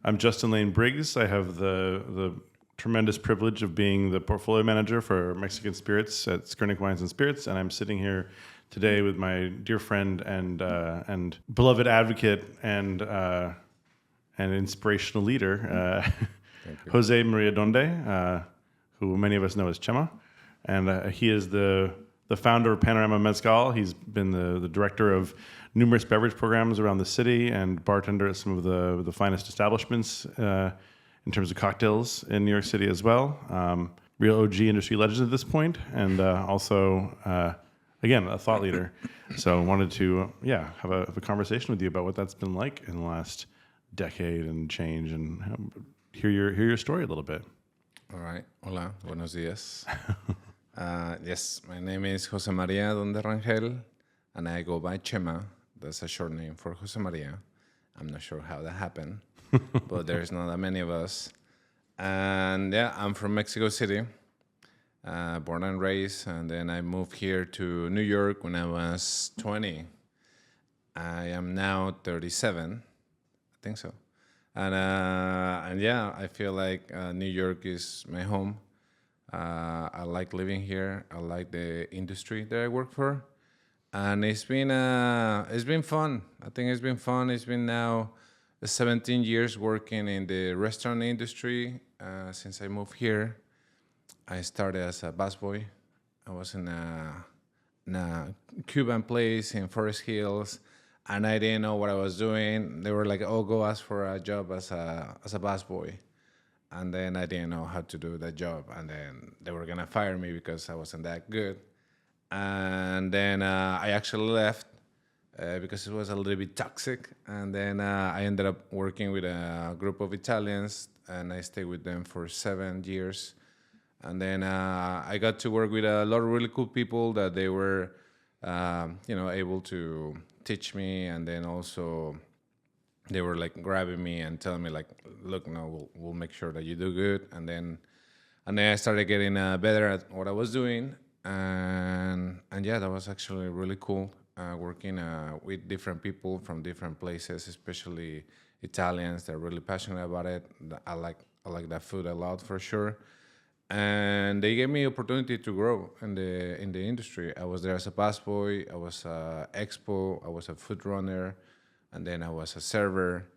I'm Justin Lane Briggs. I have the tremendous privilege of being the portfolio manager for Mexican spirits at Skurnik Wines and Spirits, and I'm sitting here today with my dear friend and beloved advocate and inspirational leader, José María Dondé, who many of us know as Chema, and he is the founder of Panorama Mezcal. He's been the director of numerous beverage programs around the city and bartender at some of the finest establishments in terms of cocktails in New York City as well. Real OG industry legend at this point, and also, again, a thought leader. So I wanted to, have a conversation with you about what that's been like in the last decade and change, and hear your story a little bit. All right. Hola. Buenos días. Yes, my name is José María Dondé Rangel, and I go by Chema. That's a short name for José María. I'm not sure how that happened, but there's not that many of us. And I'm from Mexico City, born and raised, and then I moved here to New York when I was 20. I am now 37, I think so. And I feel like New York is my home. I like living here. I like the industry that I work for, and it's been fun. I think it's been fun. It's been now 17 years working in the restaurant industry since I moved here. I started as a busboy. I was in a Cuban place in Forest Hills, and I didn't know what I was doing. They were like, "Oh, go ask for a job as a busboy." And then I didn't know how to do that job. And then they were going to fire me because I wasn't that good. And then I actually left because it was a little bit toxic. And then I ended up working with a group of Italians, and I stayed with them for 7 years. And then I got to work with a lot of really cool people that they were, able to teach me. And then also they were like grabbing me and telling me like, look, no, we'll make sure that you do good. And then I started getting better at what I was doing. And that was actually really cool, working with different people from different places, especially Italians. They're really passionate about it. I like that food a lot for sure. And they gave me opportunity to grow in the industry. I was there as a busboy. I was a expo. I was a food runner. And then I was a server,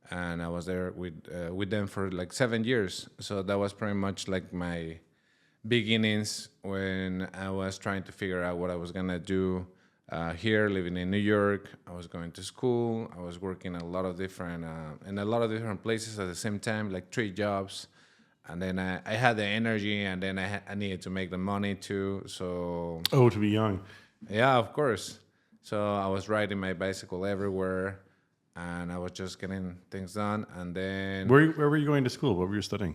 and I was there with them for like 7 years. So that was pretty much like my beginnings when I was trying to figure out what I was gonna do here, living in New York. I was going to school. I was working in a lot of different places at the same time, like 3 jobs. And then I had the energy, and then I needed to make the money too. So to be young. Yeah, of course. So I was riding my bicycle everywhere, and I was just getting things done. And then Where were you going to school? What were you studying?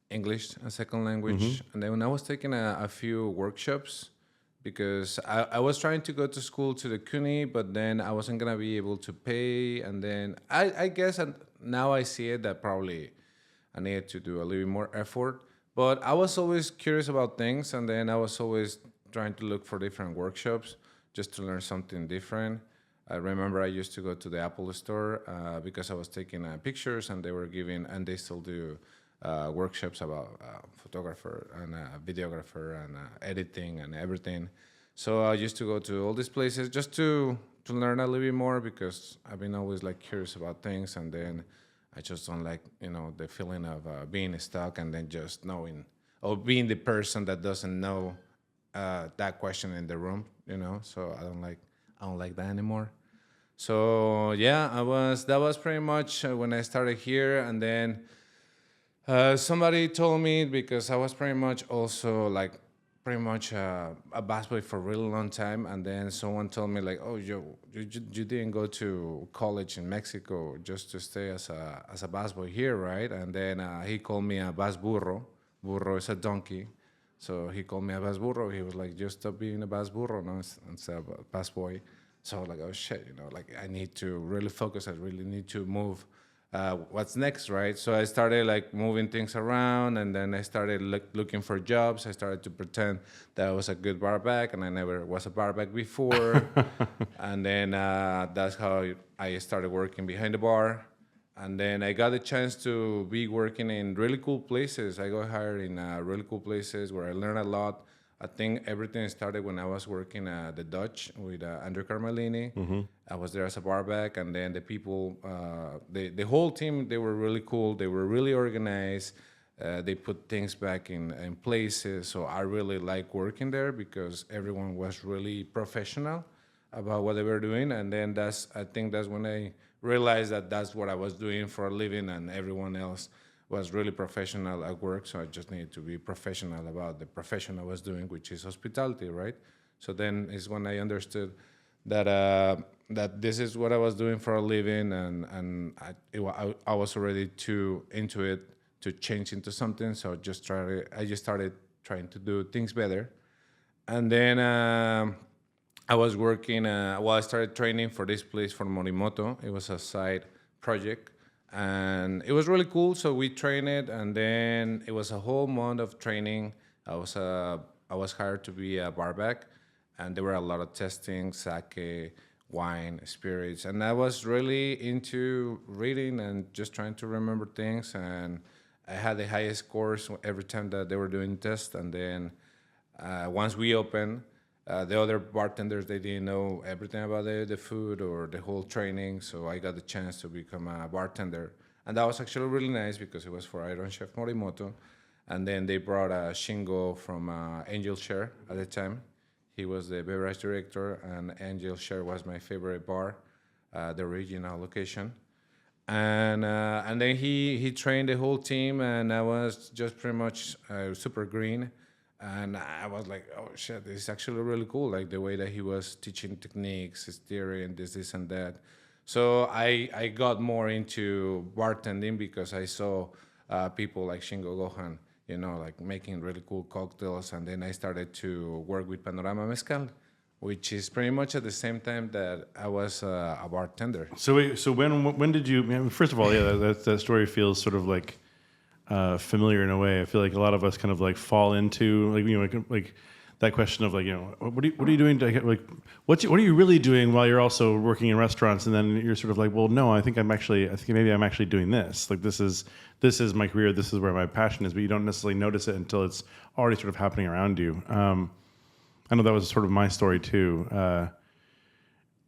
English, a second language. Mm-hmm. And then when I was taking a few workshops, because I was trying to go to school to the CUNY, but then I wasn't going to be able to pay. And then I guess now I see it that probably I needed to do a little bit more effort. But I was always curious about things, and then I was always trying to look for different workshops just to learn something different. I remember I used to go to the Apple store because I was taking pictures, and they were giving, and they still do, workshops about photographer and videographer and editing and everything. So I used to go to all these places just to learn a little bit more, because I've been always like curious about things, and then I just don't like, the feeling of being stuck and then just knowing, or being the person that doesn't know that question in the room, So I don't like that anymore. So that was pretty much when I started here. And then somebody told me, because I was pretty much also like a busboy for a really long time, and then someone told me like, oh, you didn't go to college in Mexico just to stay as a busboy here, right? And then he called me a bus burro. Burro is a donkey. So he called me a bus burro. He was like, just stop being a bus burro, no, instead of a bus boy. So I was like, oh shit, like I need to really focus. I really need to move what's next, right? So I started like moving things around, and then I started looking for jobs. I started to pretend that I was a good barback, and I never was a barback before. And then that's how I started working behind the bar. And then I got a chance to be working in really cool places. I got hired in really cool places where I learned a lot. I think everything started when I was working at the Dutch with Andrew Carmelini. I was there as a barback, and then the people, the whole team, they were really cool. They were really organized. They put things back in places. So I really like working there because everyone was really professional about what they were doing. And then I think that's when I realized that that's what I was doing for a living, and everyone else was really professional at work. So I just needed to be professional about the profession I was doing, which is hospitality, right? So then is when I understood that that this is what I was doing for a living, and I was already too into it to change into something. So I just started trying to do things better, and then I was working. I started training for this place for Morimoto. It was a side project, and it was really cool. So we trained it, and then it was a whole month of training. I was hired to be a barback, and there were a lot of testing, sake, wine, spirits, and I was really into reading and just trying to remember things. And I had the highest scores every time that they were doing tests. And then once we opened, the other bartenders, they didn't know everything about the food or the whole training, so I got the chance to become a bartender. And that was actually really nice because it was for Iron Chef Morimoto. And then they brought Shingo from Angel Share at the time. He was the beverage director, and Angel Share was my favorite bar, the original location. And then he trained the whole team, and I was just pretty much super green. And I was like, oh shit, this is actually really cool. Like the way that he was teaching techniques, steering, this, and that. So I got more into bartending because I saw people like Shingo Gohan, like making really cool cocktails. And then I started to work with Panorama Mezcal, which is pretty much at the same time that I was a bartender. So wait, so when did you? I mean, first of all, yeah, that story feels sort of like familiar in a way. I feel like a lot of us kind of like fall into like that question of like what are you doing to like what are you really doing while you're also working in restaurants, and then you're sort of like, well, no, I think maybe I'm actually doing this. Like this is my career. This is where my passion is, but you don't necessarily notice it until it's already sort of happening around you. I know that was sort of my story too.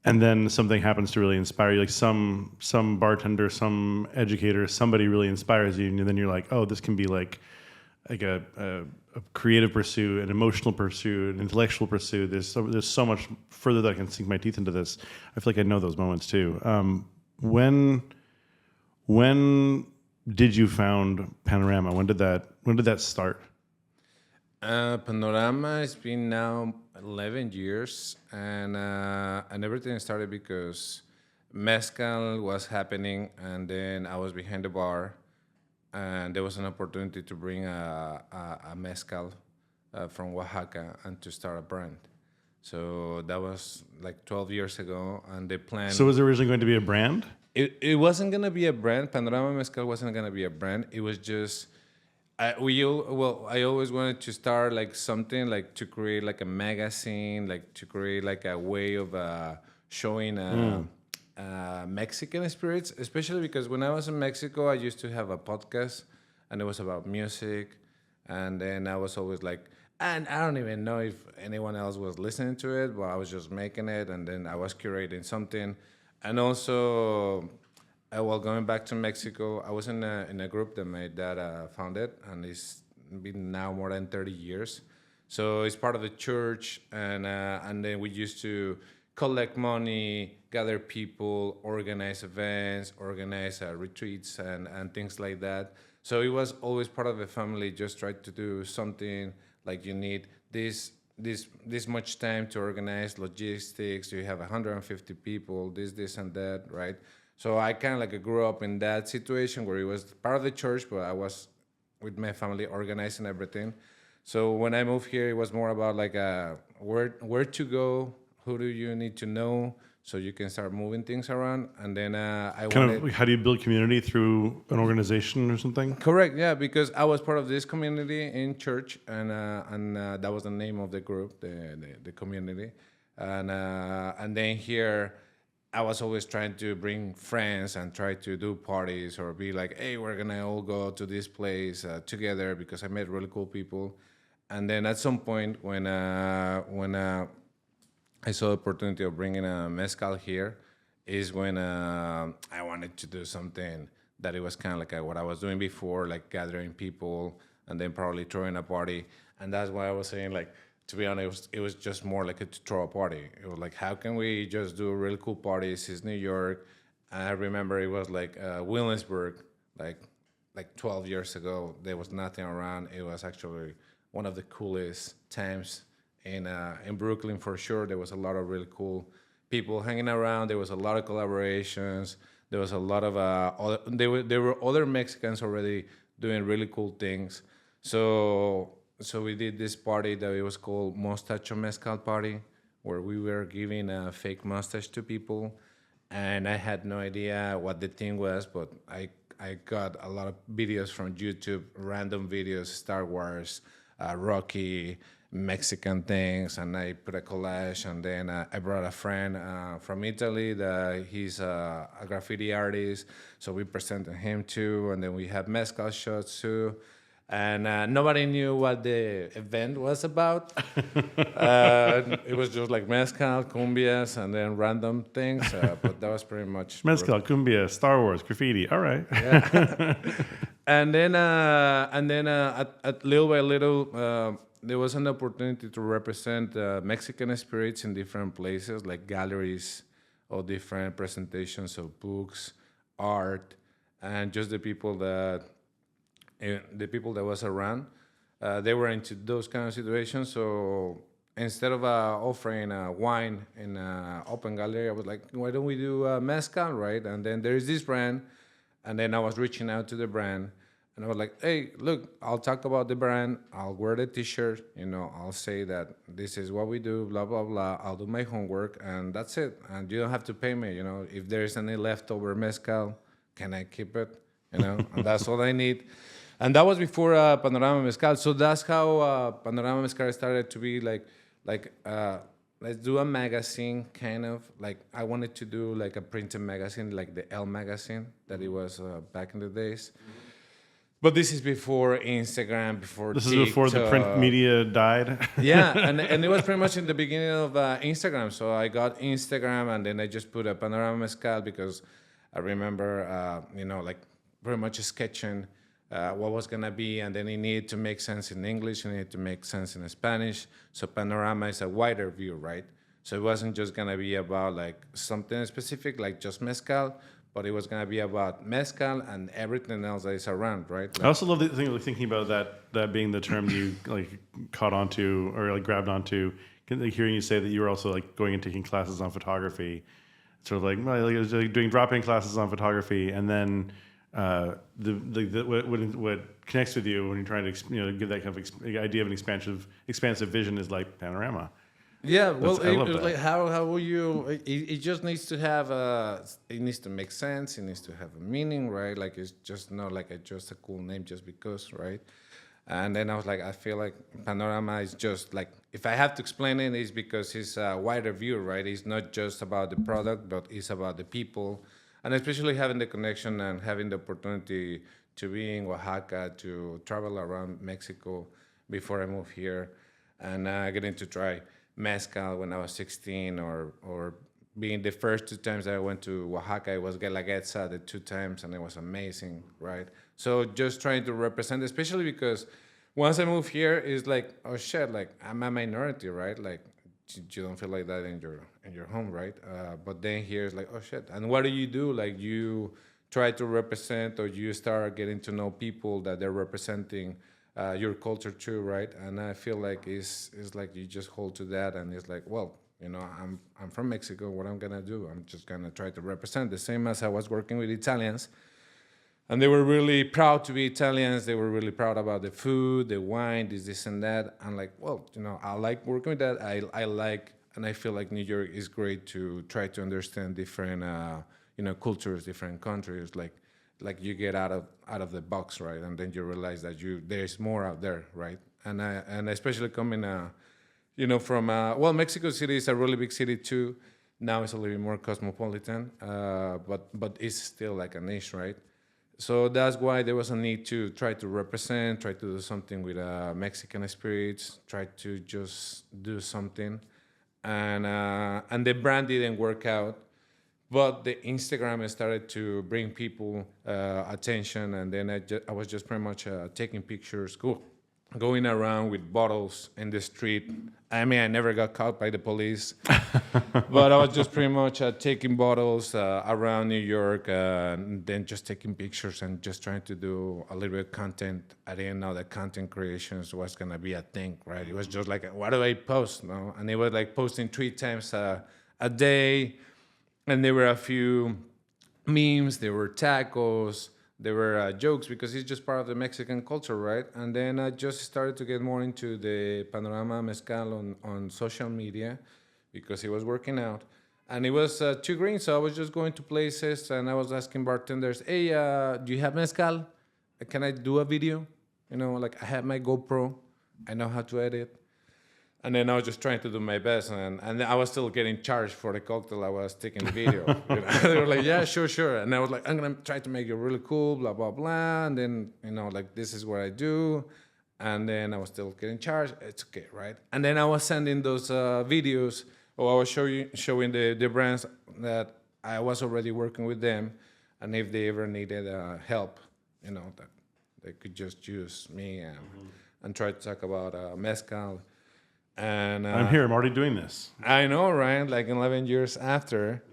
And then something happens to really inspire you, like some bartender, some educator, somebody really inspires you, and then you're like, oh, this can be like a creative pursuit, an emotional pursuit, an intellectual pursuit. There's so much further that I can sink my teeth into this. I feel like I know those moments too. When did you found Panorama? When did that start? Panorama has been now 11 years, and everything started because mezcal was happening, and then I was behind the bar, and there was an opportunity to bring a mezcal from Oaxaca and to start a brand. So that was like 12 years ago, and the plan. So was it originally going to be a brand? It wasn't going to be a brand. Panorama Mezcal wasn't going to be a brand. It was just. I always wanted to start like something like to create like a magazine, like to create like a way of showing Mexican spirits, especially because when I was in Mexico, I used to have a podcast, and it was about music, and then I was always like, and I don't even know if anyone else was listening to it, but I was just making it, and then I was curating something, and also. While going back to Mexico, I was in a group that my dad founded, and it's been now more than 30 years. So it's part of the church, and then we used to collect money, gather people, organize events, organize retreats, and things like that. So it was always part of the family. Just try to do something like you need this much time to organize logistics. You have 150 people, this and that, right? So I kind of like grew up in that situation where it was part of the church, but I was with my family organizing everything. So when I moved here, it was more about like where to go, who do you need to know so you can start moving things around. And then I Kind wanted. of, how do you build community through an organization or something? Correct, yeah, because I was part of this community in church, and that was the name of the group, the community, and then here, I was always trying to bring friends and try to do parties or be like, hey, we're gonna all go to this place together because I met really cool people, and then at some point when I saw the opportunity of bringing a mezcal here is when I wanted to do something that it was kind of like what I was doing before, like gathering people and then probably throwing a party. And that's why I was saying, like, to be honest, it was just more like to throw a party. It was like, how can we just do really cool parties? It's New York. I remember it was like Williamsburg, like 12 years ago. There was nothing around. It was actually one of the coolest times in Brooklyn for sure. There was a lot of really cool people hanging around. There was a lot of collaborations. There was a lot of there were other Mexicans already doing really cool things. So we did this party that it was called Mostacho Mezcal Party, where we were giving a fake mustache to people, and I had no idea what the thing was, but I got a lot of videos from YouTube, random videos, Star Wars, Rocky, Mexican things, and I put a collage. And then I brought a friend from Italy that he's a graffiti artist, so we presented him too. And then we had mezcal shots too. And nobody knew what the event was about. It was just like mezcal, cumbias, and then random things. But that was pretty much Mezcal, cumbia, Star Wars, graffiti. All right. yeah. And then at little by little, there was an opportunity to represent Mexican spirits in different places, like galleries or different presentations of books, art, and just the people that was around. They were into those kind of situations. So instead of offering wine in open gallery, I was like, why don't we do mezcal, right? And then there is this brand, and then I was reaching out to the brand, and I was like, hey, look, I'll talk about the brand. I'll wear the T-shirt. I'll say that this is what we do, blah, blah, blah. I'll do my homework, and that's it. And you don't have to pay me. If there's any leftover mezcal, can I keep it? And that's all I need. And that was before Panorama Mezcal. So that's how Panorama Mezcal started to be like let's do a magazine, kind of. Like, I wanted to do like a printed magazine, like the Elle magazine that it was back in the days. Mm-hmm. But this is before Instagram, before This TikTok. is before the print media died. Yeah, and it was pretty much in the beginning of Instagram. So I got Instagram, and then I just put a Panorama Mezcal because I remember, like pretty much sketching what was going to be, and then it needed to make sense in English, it needed to make sense in Spanish. So Panorama is a wider view, right? So it wasn't just going to be about like something specific, like just mezcal, but it was going to be about mezcal and everything else that is around, right? I also love the thing of thinking about that being the term you like caught onto or like grabbed onto. Hearing you say that you were also like going and taking classes on photography, sort of like I was like doing drop-in classes on photography, and then what connects with you when you're trying to give that kind of idea of an expansive vision is like Panorama. Yeah, well, I love that. like how will you? It just needs to have it needs to make sense. It needs to have a meaning, right? Like, it's just not like just a cool name just because, right? And then I was like, I feel like Panorama is just like, if I have to explain it, it's because it's a wider view, right? It's not just about the product, but it's about the people, and especially having the connection and having the opportunity to be in Oaxaca, to travel around Mexico before I moved here, and getting to try mezcal when I was 16, or being the first 2 times that I went to Oaxaca, it was Guelaguetza the 2 times, and it was amazing, right? So just trying to represent, especially because once I moved here, it's like, oh shit, like I'm a minority, right? Like you don't feel like that in your home, right? But then here it's like, oh shit, and what do? Like, you try to represent, or you start getting to know people that they're representing your culture too, right? And I feel like it's like you just hold to that, and it's like, well, I'm from Mexico. What I'm gonna do? I'm just gonna try to represent the same as I was working with Italians, and they were really proud to be Italians. They were really proud about the food, the wine, this and that. I'm like, well, I like working with that. I like And I feel like New York is great to try to understand different, cultures, different countries. Like you get out of the box, right? And then you realize that there's more out there, right? And especially coming, from Mexico City is a really big city too. Now it's a little bit more cosmopolitan, but it's still like a niche, right? So that's why there was a need to try to represent, try to do something with Mexican spirits, try to just do something, and the brand didn't work out, but the Instagram started to bring people attention, and then I was just pretty much taking pictures, going around with bottles in the street. I mean, I never got caught by the police, but I was just pretty much taking bottles around New York and then just taking pictures and just trying to do a little bit of content. I didn't know that content creations was going to be a thing, right? It was just like, what do I post? No? And it was like posting 3 times a day. And there were a few memes, there were tacos, there were jokes, because it's just part of the Mexican culture, right? And then I just started to get more into the Panorama Mezcal on social media because it was working out. And it was too green, so I was just going to places and I was asking bartenders, hey, do you have mezcal? Can I do a video? Like I have my GoPro, I know how to edit. And then I was just trying to do my best, and I was still getting charged for the cocktail I was taking the video. They were like, yeah, sure. And I was like, I'm going to try to make it really cool, blah, blah, blah. And then, like, this is what I do. And then I was still getting charged. It's okay, right? And then I was sending those videos, or I was showing the brands that I was already working with them. And if they ever needed help, that they could just use me and try to talk about mezcal. And I'm here. I'm already doing this. I know, right? Like 11 years after,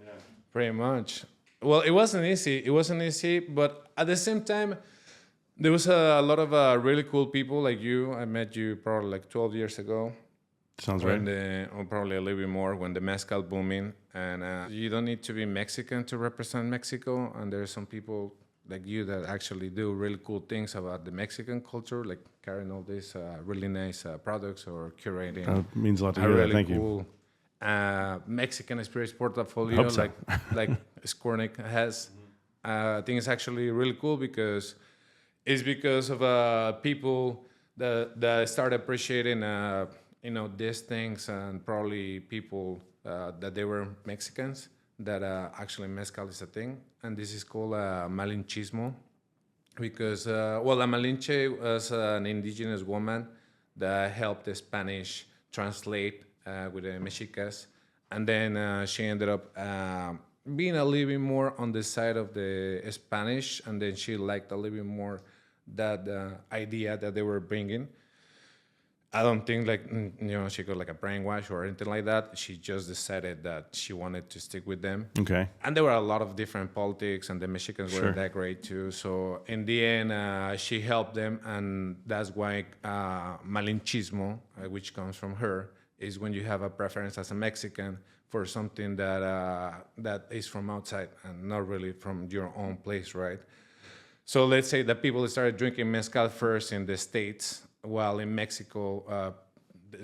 pretty much. Well, it wasn't easy, but at the same time, there was a lot of really cool people like you. I met you probably like 12 years ago. Sounds right. Or probably a little bit more, when the mezcal booming. And you don't need to be Mexican to represent Mexico. And there's some people like you that actually do really cool things about the Mexican culture, like carrying all these really nice products or curating. That means a lot to hear. Really Thank cool Mexican spirits portfolio, Hope so. like Skornik has. I think it's actually really cool because of people that start appreciating these things, and probably people that they were Mexicans, that actually mezcal is a thing, and this is called malinchismo, because a Malinche was an indigenous woman that helped the Spanish translate with the Mexicas, and then she ended up being a little bit more on the side of the Spanish, and then she liked a little bit more that idea that they were bringing. I don't think she got like a brainwash or anything like that. She just decided that she wanted to stick with them. Okay. And there were a lot of different politics, and the Mexicans weren't that great too. So in the end, she helped them, and that's why malinchismo, which comes from her, is when you have a preference as a Mexican for something that is from outside and not really from your own place, right? So let's say that people started drinking mezcal first in the States, while in Mexico,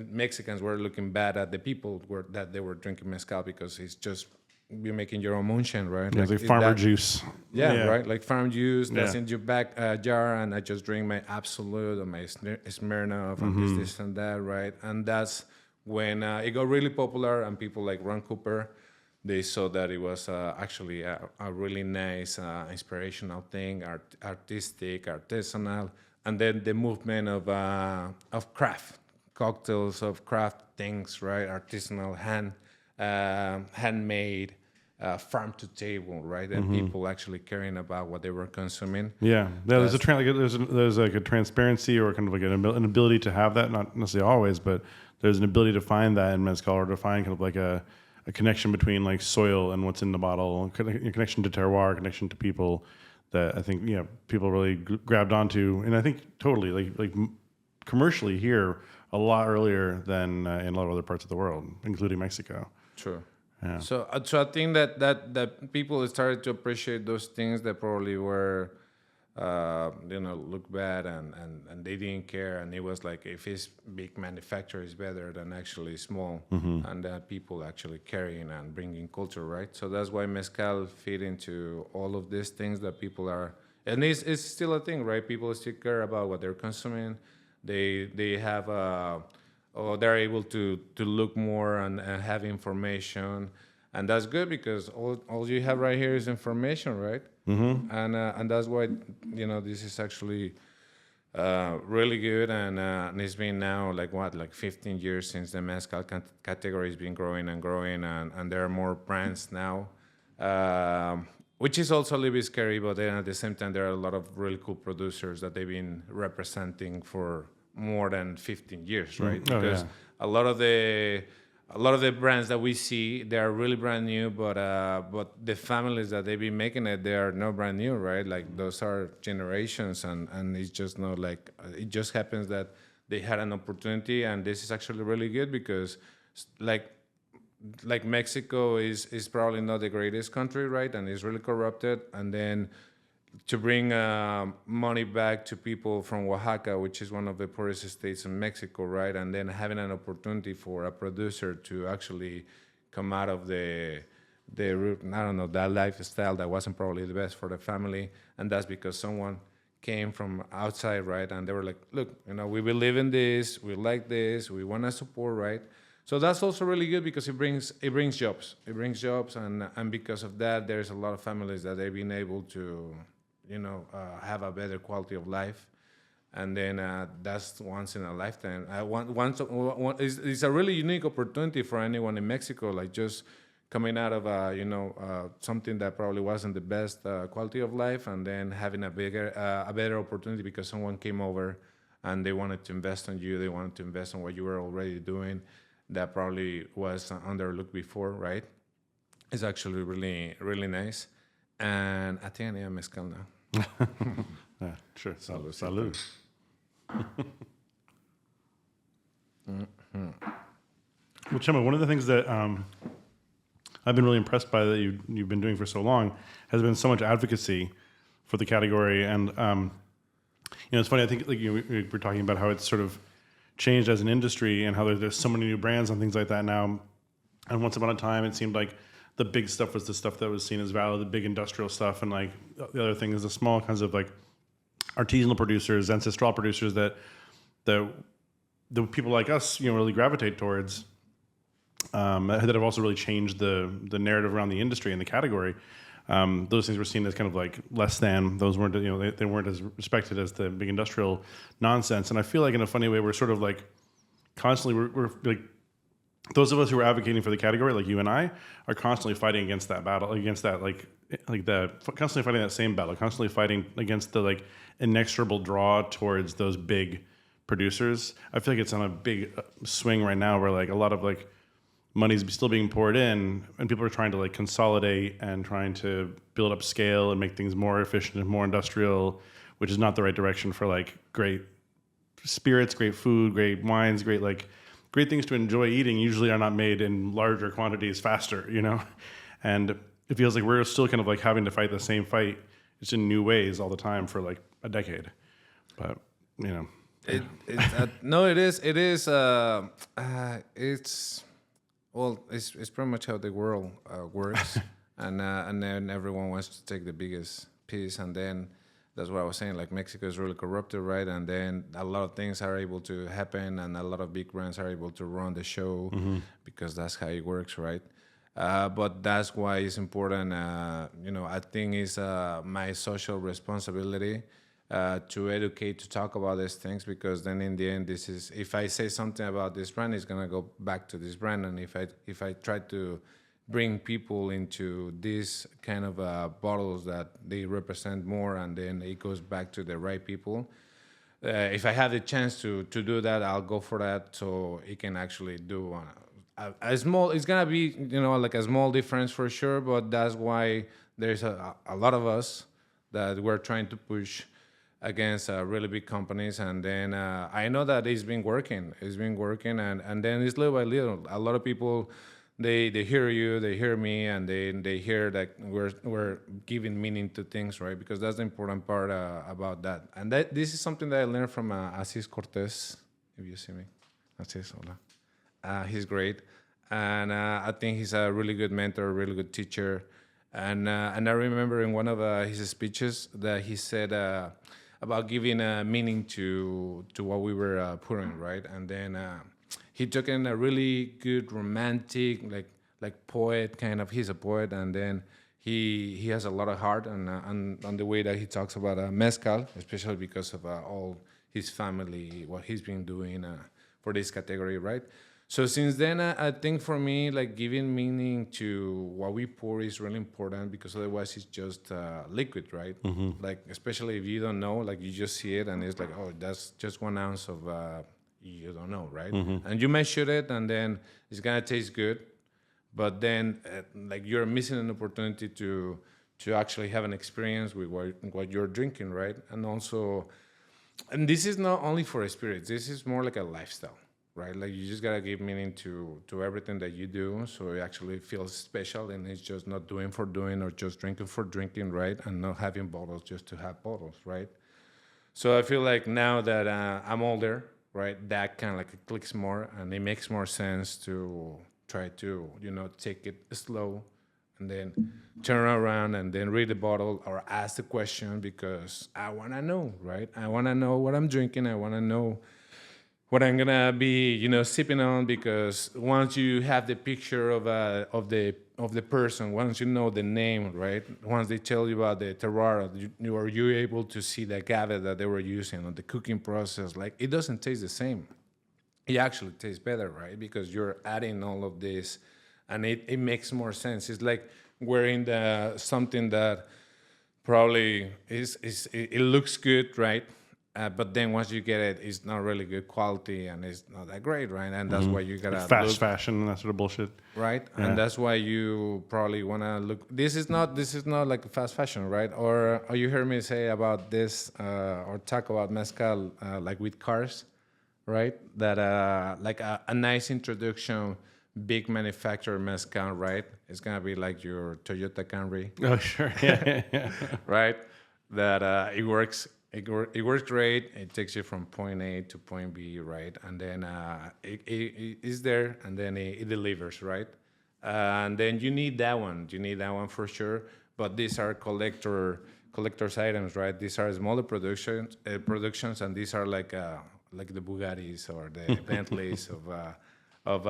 Mexicans were looking bad at the people that they were drinking mezcal, because it's just, you're making your own moonshine, right? Yeah, like farmer juice. Yeah, right? Like farm juice, that's in your back jar, and I just drink my Absolute or my Smirnoff and this and that, right? And that's when it got really popular, and people like Ron Cooper, they saw that it was actually a really nice, inspirational thing, artistic, artisanal. And then the movement of craft cocktails, of craft things, right? Artisanal, handmade, farm to table, right? And people actually caring about what they were consuming. Yeah, there's like a transparency, or kind of like an ability to have that. Not necessarily always, but there's an ability to find that in mezcal, or to find kind of like a connection between like soil and what's in the bottle, a connection to terroir, connection to people, that I think people really grabbed onto, and I think totally like commercially here a lot earlier than in a lot of other parts of the world, including Mexico. Sure. Yeah. So I think that people started to appreciate those things that probably were look bad, and they didn't care. And it was like, if it's big manufacturer is better than actually small, and that people actually carrying and bringing culture, right? So that's why mezcal fit into all of these things that people are, and it's still a thing, right? People still care about what they're consuming. They have or they're able to look more and have information, and that's good because all you have right here is information, right? And that's why this is actually really good, and it's been now like 15 years since the mezcal category has been growing and growing, and there are more brands now, which is also a little bit scary, but then at the same time there are a lot of really cool producers that they've been representing for more than 15 years, right? Because a lot of the brands that we see, they are really brand new, but the families that they've been making it, they are not brand new, right? Like those are generations, and it's just not like, it just happens that they had an opportunity, and this is actually really good because like Mexico is probably not the greatest country, right? And it's really corrupted, and then to bring money back to people from Oaxaca, which is one of the poorest states in Mexico, right? And then having an opportunity for a producer to actually come out of the root, I don't know, that lifestyle that wasn't probably the best for the family, and that's because someone came from outside, right? And they were like, look, we believe in this, we like this, we want to support, right? So that's also really good because it brings jobs. It brings jobs, and because of that, there's a lot of families that they've been able to have a better quality of life, and then that's once in a lifetime. It's a really unique opportunity for anyone in Mexico, like just coming out of something that probably wasn't the best quality of life, and then having a better opportunity because someone came over and they wanted to invest on you, they wanted to invest on what you were already doing that probably was underlooked before, right? It's actually really, really nice. And I think I need a mezcal now. Yeah, sure. Salud. Salud. Well, Chema, one of the things that I've been really impressed by that you've been doing for so long has been so much advocacy for the category. And it's funny. I think we were talking about how it's sort of changed as an industry and how there's so many new brands and things like that now. And once upon a time, it seemed like the big stuff was the stuff that was seen as valid, the big industrial stuff, and like the other thing is the small kinds of like artisanal producers, ancestral producers that the people like us, really gravitate towards. That have also really changed the narrative around the industry and the category. Those things were seen as kind of like less than. Those weren't, they weren't as respected as the big industrial nonsense. And I feel like in a funny way, we're sort of like constantly we're like. Those of us who are advocating for the category, like you and I, are constantly fighting against that battle, against that, constantly fighting that same battle, constantly fighting against the like inexorable draw towards those big producers. I feel like it's on a big swing right now where like a lot of like money's still being poured in, and people are trying to like consolidate and trying to build up scale and make things more efficient and more industrial, which is not the right direction for like great spirits, great food, great wines, great things to enjoy eating usually are not made in larger quantities faster, And it feels like we're still kind of like having to fight the same fight, just in new ways all the time for like a decade. But, No, it is. It's pretty much how the world works, and then everyone wants to take the biggest piece, and then that's what I was saying. Like Mexico is really corrupted, right? And then a lot of things are able to happen, and a lot of big brands are able to run the show because that's how it works, right? But that's why it's important. I think it's my social responsibility to educate, to talk about these things, because then in the end, this is, if I say something about this brand, it's gonna go back to this brand, and if I try to bring people into these kind of bottles that they represent more, and then it goes back to the right people. If I have the chance to do that, I'll go for that, so it can actually do a small. It's gonna be like a small difference for sure, but that's why there's a lot of us that we're trying to push against really big companies, and then I know that it's been working. It's been working, and then it's little by little. A lot of people they hear you, they hear me, and they hear that we're giving meaning to things, right? Because that's the important part about that. And this is something that I learned from Assis Cortez. If you see me, Assis, hola. He's great, and I think he's a really good mentor, really good teacher. And I remember in one of his speeches that he said about giving meaning to what we were pouring, right? And then he took in a really good romantic, like poet kind of. He's a poet, and then he has a lot of heart on the way that he talks about mezcal, especially because of all his family, what he's been doing for this category, right? So since then, I think for me, like giving meaning to what we pour is really important because otherwise it's just liquid, right? Like especially if you don't know, like you just see it and it's like, oh, that's just 1 ounce of you don't know, right? And you measure it and then it's gonna taste good, but then like you're missing an opportunity to actually have an experience with what you're drinking, right? And also, and this is not only for spirits. This is more like a lifestyle, right? Like you just gotta give meaning to everything that you do, so it actually feels special, and it's just not doing for doing or just drinking for drinking, right? And not having bottles just to have bottles, right? So I feel like now that I'm older, right, that kind of like clicks more, and it makes more sense to try to take it slow and then turn around and then read the bottle or ask the question because I want to know, right? I want to know what I'm drinking. I want to know what I'm gonna be, sipping on. Because once you have the picture of the person, once you know the name, right? Once they tell you about the terroir, are you able to see the agave that they were using or the cooking process? Like it doesn't taste the same. It actually tastes better, right? Because you're adding all of this, and it makes more sense. It's like wearing something that probably it looks good, right? But then once you get it, it's not really good quality and it's not that great, right? And that's why you gotta Like fast look, fashion and that sort of bullshit. right? Yeah. And that's why you probably wanna look. This is not like fast fashion, right? Or you heard me say about this or talk about mezcal like with cars, right? That like a nice introduction, big manufacturer mezcal, right? It's gonna be like your Toyota Camry, Oh, sure. Yeah. right? That it works. It works great. It takes you from point A to point B, right? And then it is there, and then it delivers, right? And then you need that one. You need that one for sure. But these are collector's items, right? These are smaller productions, and these are like the Bugattis or the Bentleys of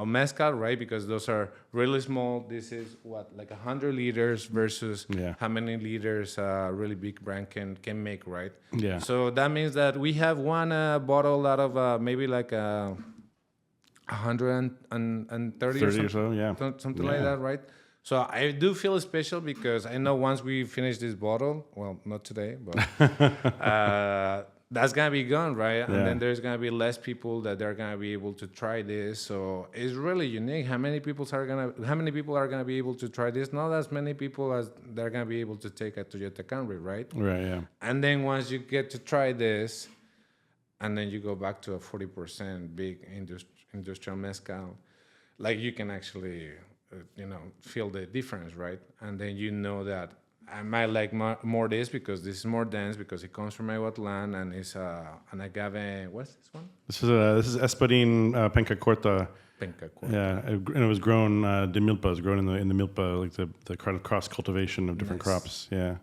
mezcal, right? Because those are really small. This is like 100 liters versus how many liters a really big brand can make, right? Yeah. So that means that we have one bottle out of maybe like 130 30 or so, yeah. something like that, right? So I do feel special because I know once we finish this bottle, well, not today, but that's gonna be gone, right? And then there's gonna be less people that they're gonna be able to try this. So it's really unique. How many people are gonna be able to try this? Not as many people as they're gonna be able to take a Toyota Camry, right? Right, yeah. And then once you get to try this, and then you go back to a 40% big industrial mezcal, like you can actually, feel the difference, right? And then you know that I might like more this because this is more dense because it comes from Iowa land and it's an agave. What's this one? This is Espadín Penca Corta. Penca Corta. Yeah, and it was grown de milpa. It was grown in the milpa, like the kind of cross cultivation of different crops. Yeah.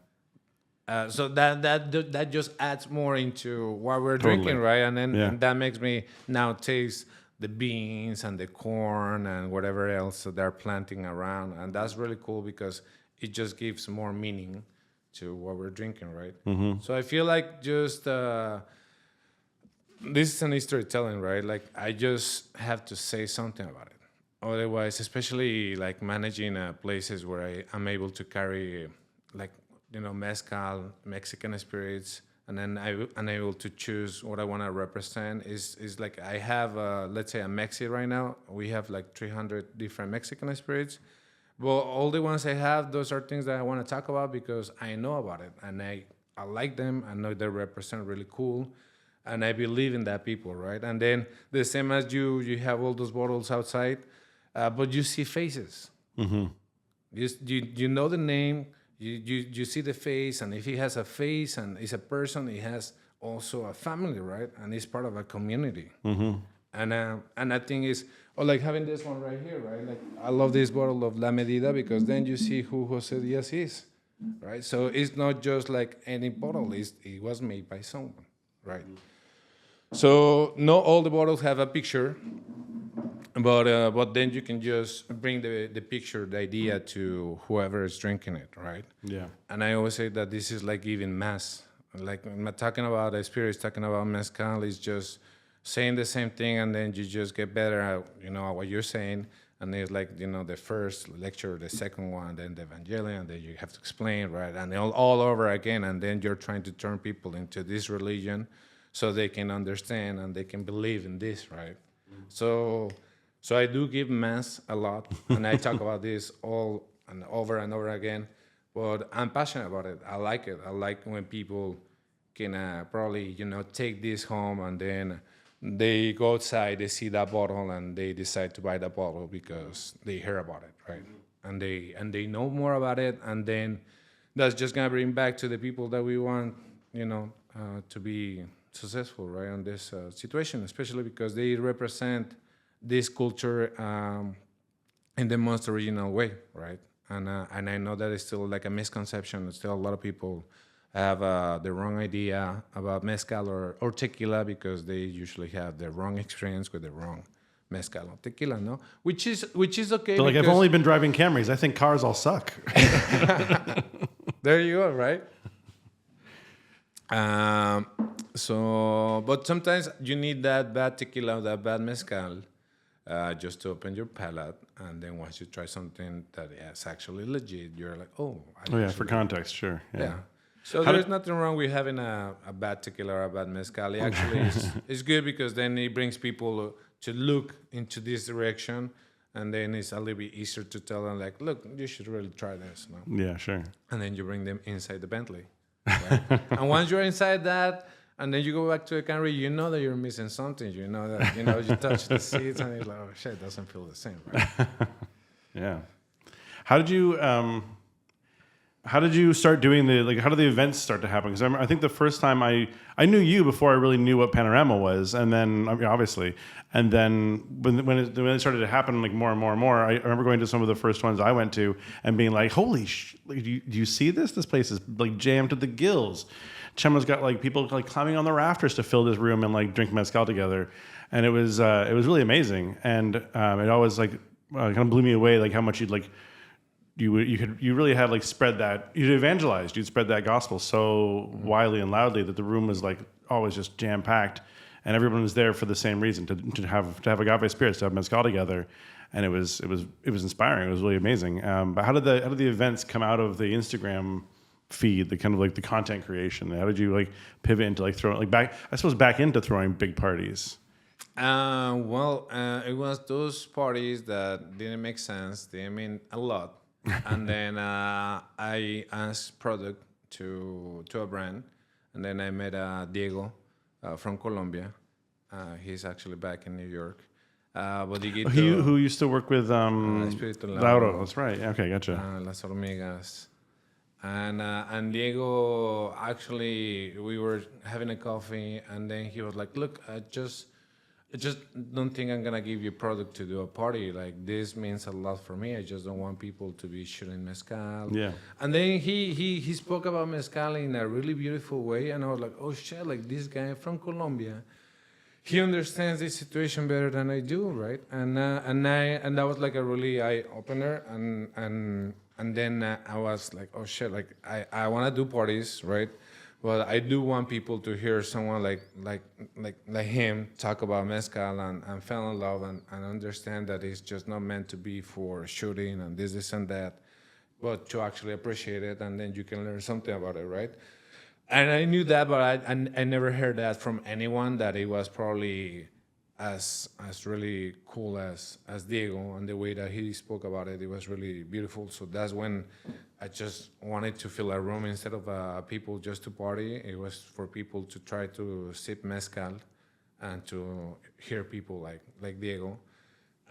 So that just adds more into what we're drinking, right? And then and that makes me now taste the beans and the corn and whatever else that they're planting around, and that's really cool because it just gives more meaning to what we're drinking, right? So I feel like just this is an storytelling, right? Like I just have to say something about it. Otherwise, especially like managing places where I'm able to carry like mezcal, Mexican spirits, and then I'm able to choose what I want to represent. Is like I have let's say a Mexi right now. We have like 300 different Mexican spirits. Well, all the ones I have, those are things that I want to talk about because I know about it and I like them. I know they represent really cool, and I believe in that people, right? And then the same as you have all those bottles outside. but you see faces. You know the name, you see the face, and if he has a face and is a person, he has also a family, right? And he's part of a community. And I think it's like having this one right here, right? Like I love this bottle of La Medida because then you see who Jose Diaz is, right? So it's not just like any bottle; it was made by someone, right? So not all the bottles have a picture, but then you can just bring the picture, the idea to whoever is drinking it, right? Yeah. And I always say that this is like giving mass. Like when I'm talking about the spirits, talking about mezcal is just saying the same thing, and then you just get better at at what you're saying. And it's like the first lecture, the second one, then the Evangelion, then you have to explain, right? And all over again, and then you're trying to turn people into this religion, so they can understand and they can believe in this, right? So I do give mass a lot, and I talk about this all and over again. But I'm passionate about it. I like it. I like when people can probably take this home, and then they go outside, they see that bottle, and they decide to buy that bottle because they hear about it, right? And they know more about it, and then that's just gonna bring back to the people that we want, to be successful, right, on this situation, especially because they represent this culture in the most original way, right? And I know that it's still like a misconception. Still, a lot of people have the wrong idea about mezcal or tequila because they usually have the wrong experience with the wrong mezcal or tequila, no? Which is okay. But like I've only been driving Camrys. I think cars all suck. There you go, right? But sometimes you need that bad tequila, that bad mezcal, just to open your palate, and then once you try something that is actually legit, you're like, For context, sure. Yeah. So there's nothing wrong with having a bad tequila or a bad mezcal. It actually it's good because then it brings people to look into this direction, and then it's a little bit easier to tell them, like, look, you should really try this. No? Yeah, sure. And then you bring them inside the Bentley. Right? And once you're inside that, and then you go back to the Camry, you know that you're missing something. You know that you touch the seats, and you're like, oh shit, it doesn't feel the same, right? Yeah. How did you start doing how did the events start to happen? Because I think the first time I knew you before I really knew what Panorama was, and then obviously, and then when it started to happen like more and more and more, I remember going to some of the first ones I went to and being like, holy do you see this? This place is like jammed to the gills. Chema's got like people like climbing on the rafters to fill this room and like drink mezcal together, and it was really amazing, and it always like kind of blew me away like how much you'd like. You really had like spread that, you'd spread that gospel so widely and loudly that the room was like always just jam packed, and everyone was there for the same reason to have agave spirits, to have mezcal together, and it was inspiring. It was really amazing. But how did the events come out of the Instagram feed, the kind of like the content creation? How did you like pivot into like throwing back into throwing big parties? It was those parties that didn't make sense. They mean a lot. And then I asked product to a brand, and then I met Diego from Colombia. He's actually back in New York. But who used to work with Espíritu Lauro. That's right. Okay, gotcha. Las Hormigas. And Diego, actually, we were having a coffee, and then he was like, look, I just don't think I'm gonna give you product to do a party. Like, this means a lot for me. I just don't want people to be shooting mezcal. Yeah. And then he spoke about mezcal in a really beautiful way, and I was like, oh shit, like this guy from Colombia, he understands this situation better than I do, right? And that was like a really eye opener, and then I was like, oh shit, like I want to do parties, right? Well, I do want people to hear someone like him talk about mezcal and fall in love and understand that it's just not meant to be for shooting and this and that, but to actually appreciate it, and then you can learn something about it, right? And I knew that, but I never heard that from anyone, that it was probably as really cool as Diego, and the way that he spoke about it, it was really beautiful. So that's when I just wanted to fill a room instead of people just to party. It was for people to try to sip mezcal and to hear people like Diego.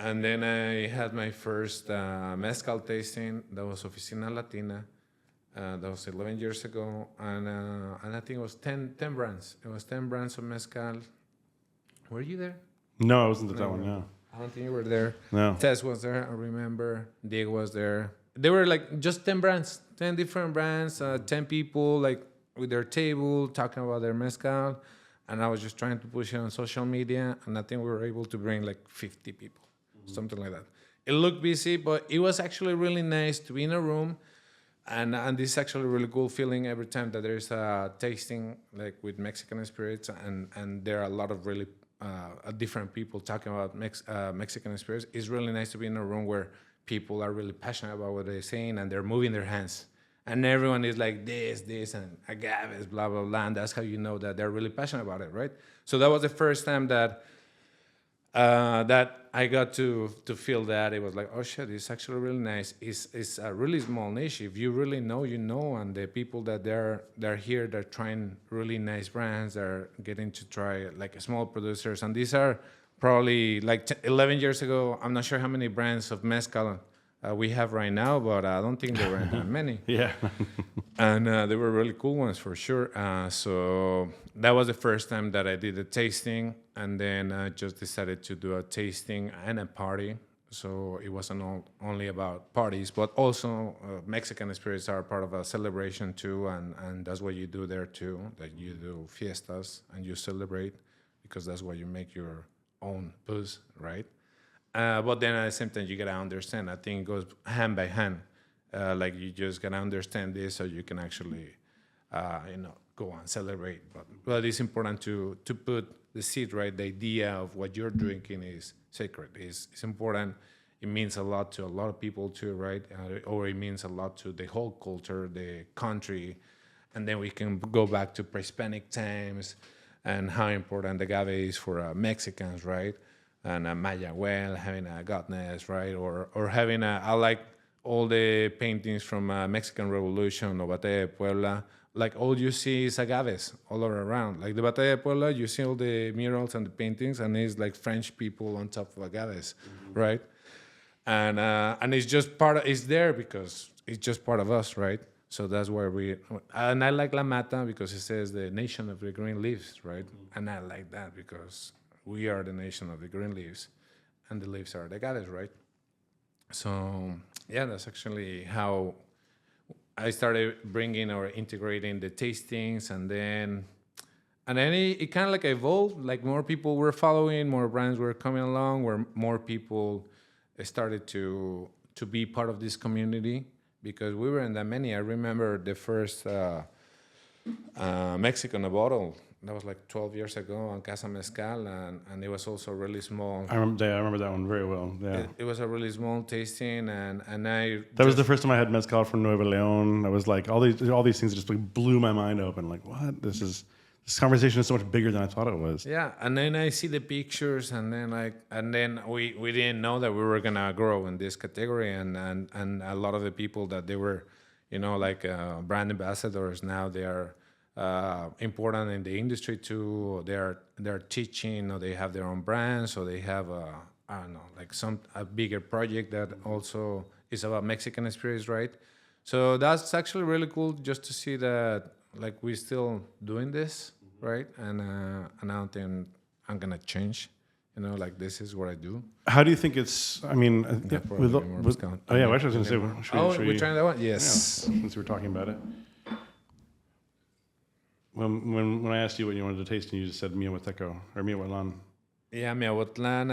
And then I had my first mezcal tasting. That was Oficina Latina. That was 11 years ago. And I think it was 10 brands. It was 10 brands of mezcal. Were you there? No, I wasn't at that one. No. I don't think you were there. No. Tess was there, I remember. Diego was there. They were like just 10 brands, 10 different brands, 10 people like with their table talking about their mezcal. And I was just trying to push it on social media. And I think we were able to bring like 50 people, something like that. It looked busy, but it was actually really nice to be in a room. And this is actually a really cool feeling every time that there's a tasting like with Mexican spirits. And there are a lot of really different people talking about Mexican spirits. It's really nice to be in a room where people are really passionate about what they're saying and they're moving their hands. And everyone is like this, and agaves, blah, blah, blah. And that's how you know that they're really passionate about it, right? So that was the first time that I got to feel that. It was like, oh shit, it's actually really nice. It's a really small niche. If you really know, you know. And the people that they're here, they're trying really nice brands. They're getting to try like small producers. And these are probably like 11 years ago. I'm not sure how many brands of mezcal we have right now, but I don't think there were that many. Yeah. And they were really cool ones for sure. So that was the first time that I did a tasting, and then I just decided to do a tasting and a party. So it wasn't only about parties, but also Mexican spirits are part of a celebration too, and that's what you do there too. That you do fiestas and you celebrate, because that's why you make your own booze, right? But then at the same time, you gotta understand. I think it goes hand by hand. Like you just gotta understand this, so you can actually, go and celebrate. But it's important to put the seed right. The idea of what you're drinking is sacred. It's important. It means a lot to a lot of people too, right? Or it means a lot to the whole culture, the country, and then we can go back to pre-Hispanic times and how important the agave is for Mexicans, right? And a Mayahuel, having a godness, right? Or having I like all the paintings from Mexican Revolution or Batalla de Puebla. Like all you see is agaves all around. Like the Batalla de Puebla, you see all the murals and the paintings, and it's like French people on top of agaves, right? And it's just it's there because it's just part of us, right? So that's where and I like La Mata because it says the nation of the green leaves, right? And I like that because we are the nation of the green leaves, and the leaves are the agaves, right? So yeah, that's actually how I started bringing or integrating the tastings, and then it kind of like evolved. Like more people were following, more brands were coming along, where more people started to be part of this community, because we weren't that many. I remember the first Mexican bottle. That was like 12 years ago on Casa Mezcal, and it was also really small. I remember that one very well. Yeah. It was a really small tasting, and that was the first time I had mezcal from Nuevo Leon. I was like, all these things just like blew my mind open. Like, what? This conversation is so much bigger than I thought it was. Yeah, and then I see the pictures, and then we didn't know that we were gonna grow in this category, and a lot of the people that they were, brand ambassadors now, they are important in the industry too. They're teaching, or they have their own brands, or they have a bigger project that also is about Mexican spirits, right? So that's actually really cool just to see that like we're still doing this, right? And I don't think I'm gonna change. Like this is what I do. How do you think it's? I mean, Yeah, oh yeah, what I was going to say. We're trying that one. Yes. Yeah, since we were talking about it. When I asked you what you wanted to taste, and you just said Miahuateco or Miahuatlan. Yeah, Miahuatlan.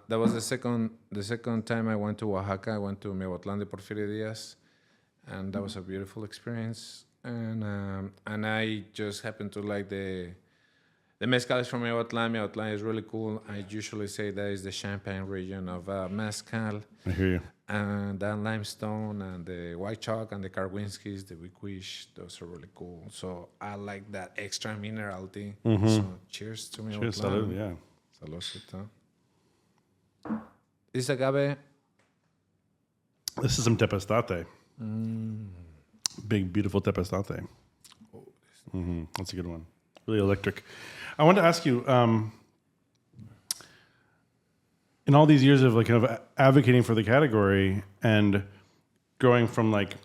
That was the second time I went to Oaxaca. I went to Miahuatlan de Porfirio Diaz, and that was a beautiful experience. And I just happened to like the mezcal is from Miahuatlan. Miahuatlan is really cool. I usually say that is the Champagne region of mezcal. I hear you. And that limestone and the white chalk and the Karwinskis, the Wiquish, those are really cool. So I like that extra minerality. Mm-hmm. So cheers to Miahuatlan. Cheers, salud, yeah. Saludcita. This agave. This is some tepestate. Big, beautiful tepestate. That's a good one. Really electric. I wanted to ask you, in in all these years of like kind of advocating for the category and going from like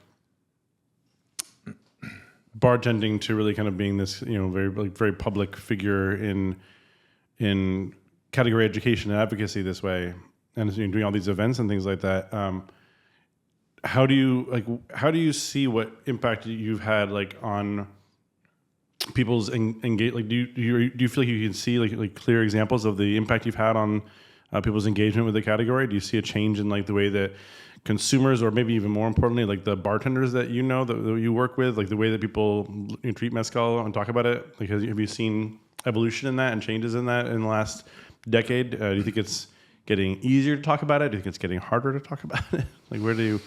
bartending to really kind of being this, very public figure in category education and advocacy this way, and doing all these events and things like that. How do you see what impact you've had like on people's engage? Like, do you feel like you can see like clear examples of the impact you've had on people's engagement with the category? Do you see a change in like the way that consumers, or maybe even more importantly, like the bartenders that that you work with, like the way that people treat mezcal and talk about it? Like, have you seen evolution in that and changes in that in the last decade? Do you think it's getting easier to talk about it? Do you think it's getting harder to talk about it? Like, what do you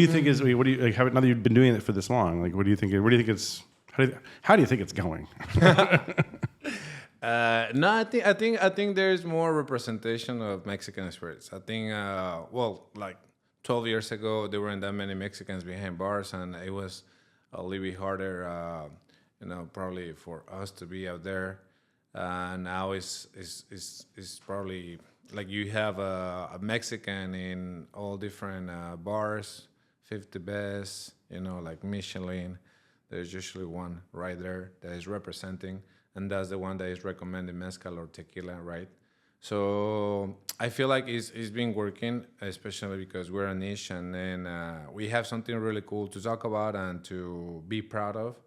think is? What do you like? Now that you've been doing it for this long, like, what do you think? Where do you think it's? How do you think it's going? No, I think there's more representation of Mexican spirits. I think, like 12 years ago, there weren't that many Mexicans behind bars, and it was a little bit harder, probably for us to be out there. Now it's probably like you have a Mexican in all different bars, 50 best, like Michelin. There's usually one right there that is representing, and that's the one that is recommending mezcal or tequila, right? So I feel like it's been working, especially because we're a niche, and then we have something really cool to talk about and to be proud of.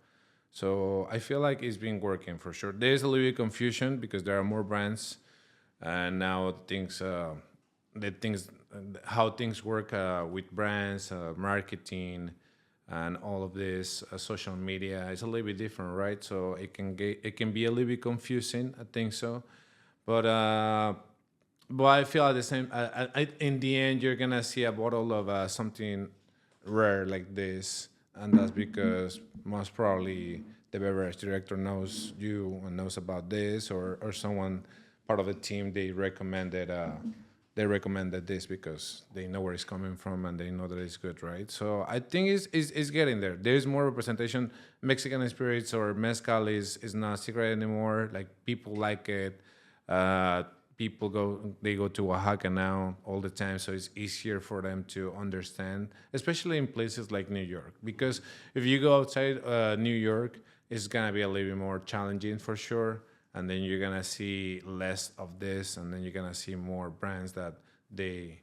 So I feel like it's been working for sure. There's a little bit of confusion because there are more brands, and now how things work with brands, marketing, and all of this social media is a little bit different, right? So it can be a little bit confusing. I think so, but I feel at the same. In the end, you're gonna see a bottle of something rare like this, and that's because most probably the beverage director knows you and knows about this, or someone part of the team they recommended this because they know where it's coming from and they know that it's good, right? So I think it's getting there. There's more representation. Mexican spirits or mezcal is not a secret anymore. Like, people like it. People go to Oaxaca now all the time, so it's easier for them to understand, especially in places like New York. Because if you go outside New York, it's gonna be a little bit more challenging for sure. And then you're gonna see less of this, and then you're gonna see more brands that they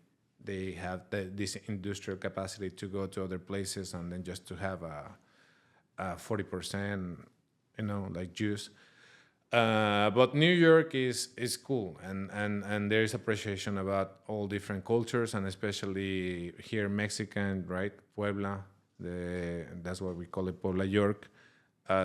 have this industrial capacity to go to other places, and then just to have a 40%, like juice. But New York is cool, and there is appreciation about all different cultures, and especially here Mexican, right? Puebla, that's what we call it, Puebla, York.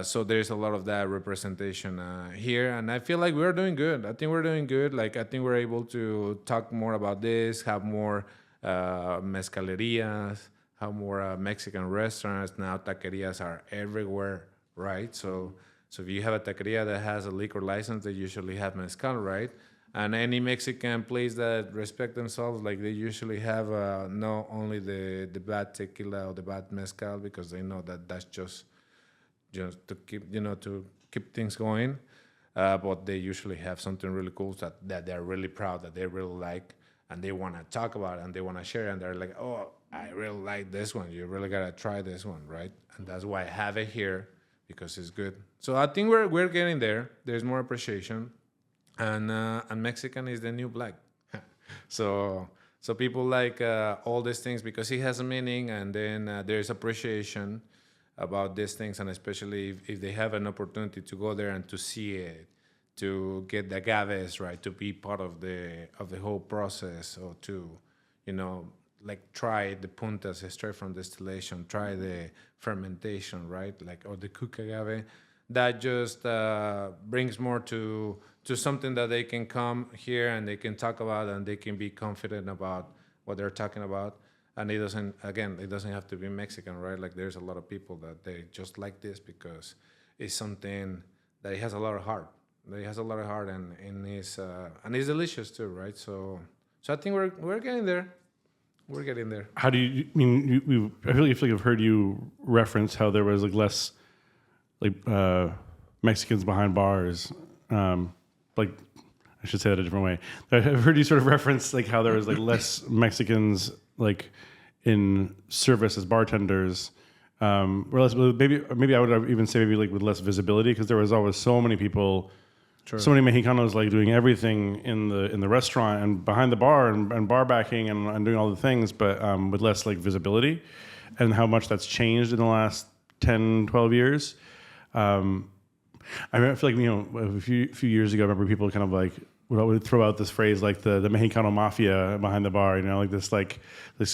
So there's a lot of that representation here, and I feel like we're doing good. I think we're doing good. Like, I think we're able to talk more about this, have more mezcalerias, have more Mexican restaurants. Now taquerias are everywhere, right? So if you have a taqueria that has a liquor license, they usually have mezcal, right? And any Mexican place that respect themselves, like, they usually have not only the bad tequila or the bad mezcal, because they know that that's just to keep things going, but they usually have something really cool that they're really proud, that they really like, and they want to talk about it and they want to share it, and they're like, oh, I really like this one, you really gotta try this one, right? And that's why I have it here, because it's good. So I think we're getting there. There's more appreciation, and Mexican is the new black. so people like all these things because it has a meaning, and then there's appreciation about these things, and especially if they have an opportunity to go there and to see it, to get the agaves, right, to be part of the whole process, or to, like, try the puntas straight from distillation, try the fermentation, right, like, or the cook agave. That just brings more to something that they can come here and they can talk about, and they can be confident about what they're talking about. And it doesn't have to be Mexican, right? Like, there's a lot of people that they just like this because it's something that it has a lot of heart. And it's delicious too, right? So I think we're getting there. We're getting there. How do you? I mean, I feel like I've heard you reference how there was like less, like, Mexicans behind bars. Like, I should say that a different way. I've heard you sort of reference like how there was like less Mexicans like in service as bartenders, or less, maybe I would even say maybe like with less visibility because there was always so many people, so many Mexicanos like doing everything in the restaurant and behind the bar and bar backing and doing all the things, but with less like visibility, and how much that's changed in the last 10, 12 years. I mean, I feel like, a few years ago, I remember people kind of like would throw out this phrase like the Mexicano mafia behind the bar, like this kind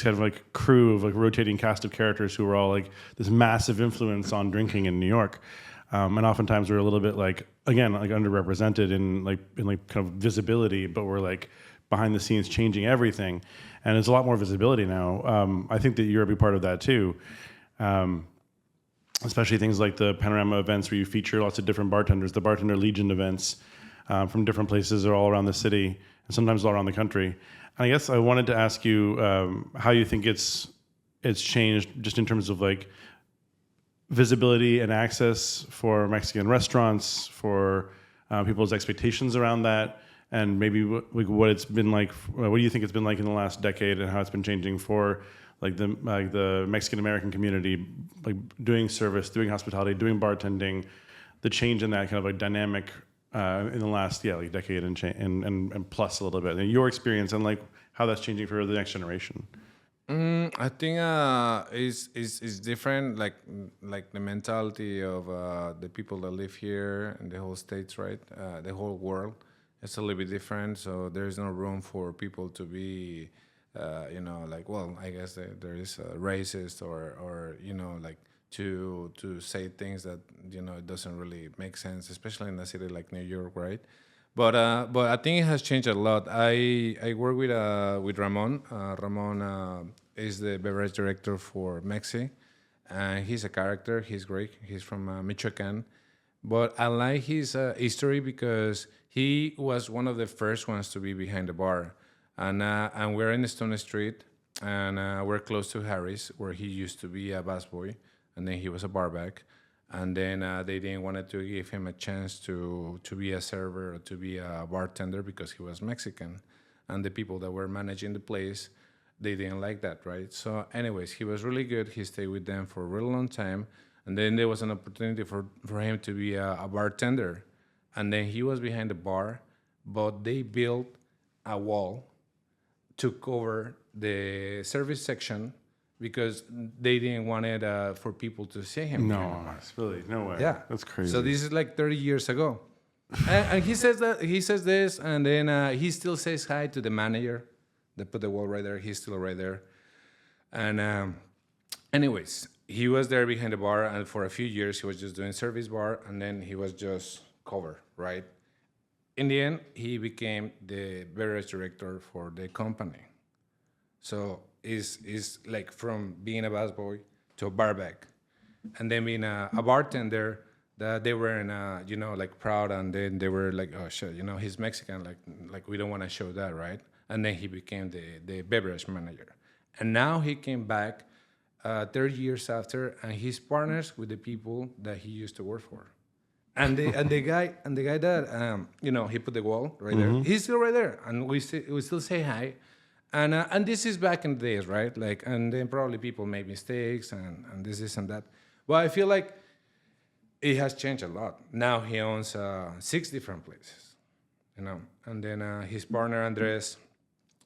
of like crew of like rotating cast of characters who were all like this massive influence on drinking in New York. And oftentimes we're a little bit like, again, like underrepresented in kind of visibility, but we're like behind the scenes changing everything. And there's a lot more visibility now. I think that you're a big part of that too. Especially things like the Panorama events where you feature lots of different bartenders, the Bartender Legion events from different places all around the city and sometimes all around the country. And I guess I wanted to ask you how you think it's changed just in terms of like visibility and access for Mexican restaurants, for people's expectations around that, and maybe what it's been like. What do you think it's been like in the last decade, and how it's been changing for like the Mexican American community, like doing service, doing hospitality, doing bartending, the change in that kind of like dynamic in the last like decade and plus a little bit, and your experience and like how that's changing for the next generation. I think is different, like the mentality of the people that live here in the whole states, right? The whole world, it's a little bit different. So there is no room for people to be, like, well, I guess there is racist or like to say things that it doesn't really make sense, especially in a city like New York, right? But I think it has changed a lot. I work with Ramon. Ramon is the beverage director for Mexi. He's a character. He's great. He's from Michoacan. But I like his history because he was one of the first ones to be behind the bar. And we're in Stone Street, and we're close to Harris, where he used to be a busboy, and then he was a barback. And then they didn't want to give him a chance to be a server or to be a bartender because he was Mexican. And the people that were managing the place, they didn't like that, right? So anyways, he was really good. He stayed with them for a really long time. And then there was an opportunity for him to be a bartender. And then he was behind the bar, but they built a wall to cover the service section because they didn't want it for people to see him. No, it's really no way. Yeah, that's crazy. So this is like 30 years ago, and he says this, and then he still says hi to the manager. They put the wall right there. He's still right there, and anyways, he was there behind the bar, and for a few years he was just doing service bar, and then he was just cover, right? In the end, he became the beverage director for the company. So is like from being a busboy to a barback, and then being a bartender that they were like proud, and then they were like, oh shit, he's Mexican, like we don't want to show that, right? And then he became the beverage manager, and now he came back 30 years after, and he's partners with the people that he used to work for. And the guy that he put the wall right there. He's still right there, and we still say hi. And this is back in the days, right? Like, and then probably people made mistakes and this and that. But I feel like it has changed a lot. Now he owns 6 different places, And then his partner Andres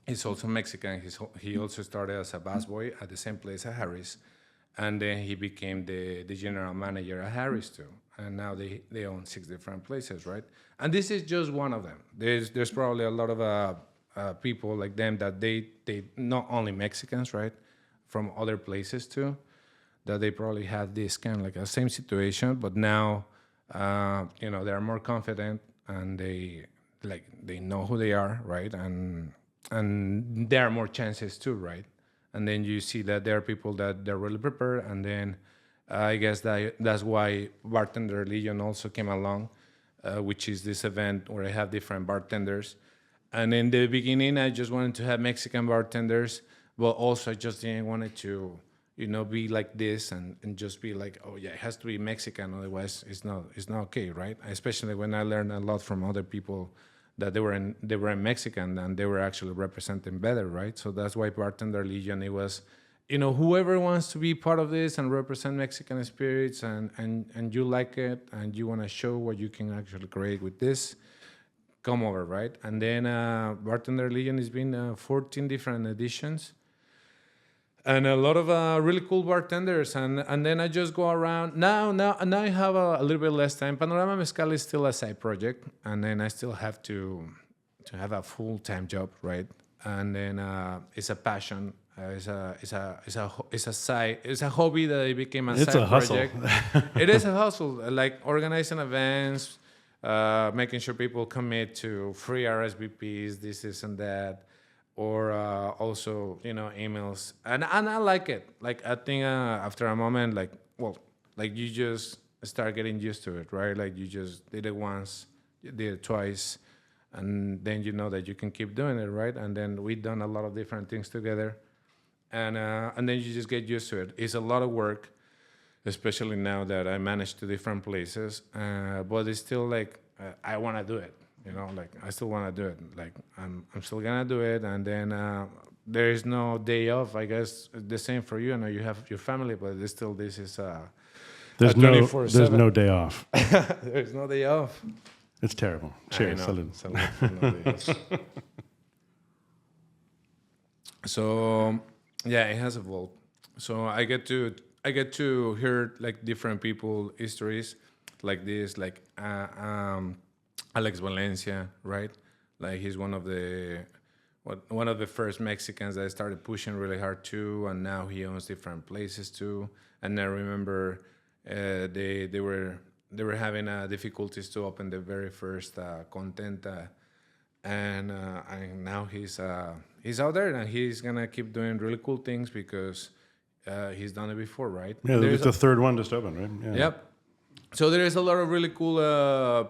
is also Mexican. He also started as a busboy at the same place at Harris, and then he became the general manager at Harris too. And now they own 6 different places, right? And this is just one of them. There's probably a lot of people like them that they not only Mexicans, right, from other places too, that they probably had this kind of like a same situation, but now they are more confident and they know who they are, right, and there are more chances too, right? And then you see that there are people that they're really prepared, and then I guess that's why Bartender Legion also came along, which is this event where I have different bartenders. And in the beginning, I just wanted to have Mexican bartenders, but also I just didn't want it to, be like this and just be like, oh yeah, it has to be Mexican, otherwise it's not okay, right? Especially when I learned a lot from other people that they were Mexican and they were actually representing better, right? So that's why Bartender Legion, it was, whoever wants to be part of this and represent Mexican spirits and you like it and you want to show what you can actually create with this, come over, right? And then Bartender Legion has been 14 different editions and a lot of really cool bartenders. And then I just go around. Now I have a little bit less time. Panorama Mezcal is still a side project, and then I still have to have a full-time job, right? And then it's a passion. It's a hobby that it became a side project. It is a hustle, like organizing events, making sure people commit to free RSVPs, this and that, or also emails, and I like it. Like I think after a moment, like you just start getting used to it, right? Like you just did it once, you did it twice, and then you know that you can keep doing it, right? And then we've done a lot of different things together, and then you just get used to it. It's a lot of work, especially now that I manage to different places, but it's still like I want to do it. Like I still want to do it. Like I'm still gonna do it, and then there is no day off. I guess the same for you. I know you have your family, but this is there's 24/7. There's no day off. There's no day off. It's terrible. Cheers. Salud. So yeah, it has evolved. So I get to hear like different people histories like this, like Alex Valencia, right? Like he's one of the first Mexicans that started pushing really hard too, and now he owns different places too. And I remember they were having difficulties to open the very first content, and now he's out there and he's gonna keep doing really cool things because he's done it before, right? Yeah, it's the third one just opened, right? Yeah. Yep. So there is a lot of really cool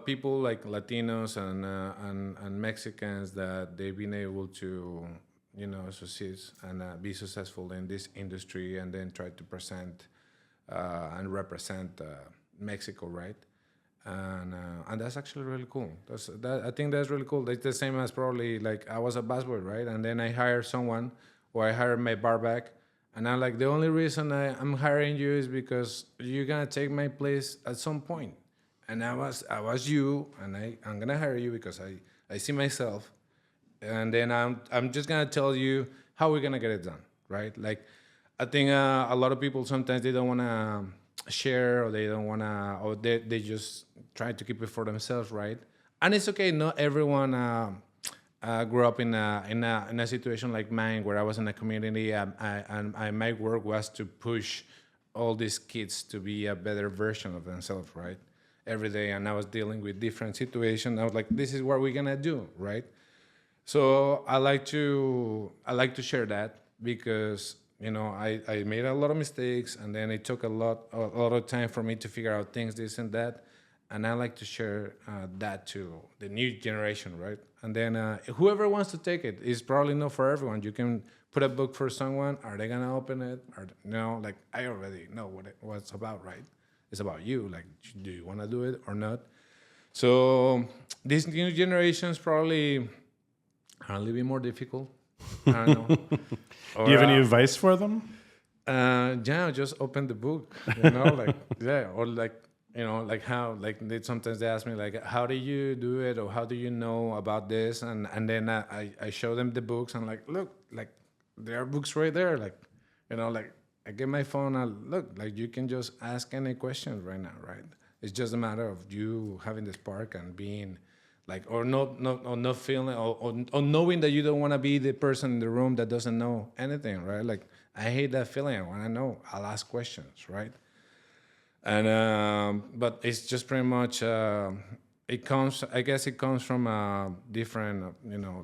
people like Latinos and Mexicans that they've been able to, succeed and be successful in this industry, and then try to present and represent Mexico, right? And that's actually really cool. I think that's really cool. It's the same as probably like I was a busboy, right? And then I hired someone, or I hired my barback. And I'm like, the only reason I'm hiring you is because you're gonna take my place at some point. And I was you, and I'm gonna hire you because I see myself. And then I'm just gonna tell you how we're gonna get it done, right? Like, I think a lot of people sometimes they don't wanna share, or they don't wanna, or they just try to keep it for themselves, right? And it's okay. Not everyone. Grew up in a situation like mine, where I was in a community, and my work was to push all these kids to be a better version of themselves, right? Every day, and I was dealing with different situations. I was like, this is what we're gonna do, right? So I like to share that because I made a lot of mistakes, and then it took a lot of time for me to figure out things, this and that. And I like to share that to the new generation, right? And then whoever wants to take it, is probably not for everyone. You can put a book for someone. Are they gonna open it? Or no? Like I already know what it's about, right? It's about you. Like, do you want to do it or not? So these new generations probably are a little bit more difficult. I don't know. Do you have any advice for them? Yeah, just open the book. Or like how, like sometimes they ask me like, how do you do it, or how do you know about this? And then I show them the books, and like, look, like there are books right there. Like, like I get my phone and look, like you can just ask any questions right now, right? It's just a matter of you having the spark and being like, or not feeling, or knowing that you don't want to be the person in the room that doesn't know anything, right? Like I hate that feeling. I want to know. I'll ask questions, right? And but it's just pretty much it comes from different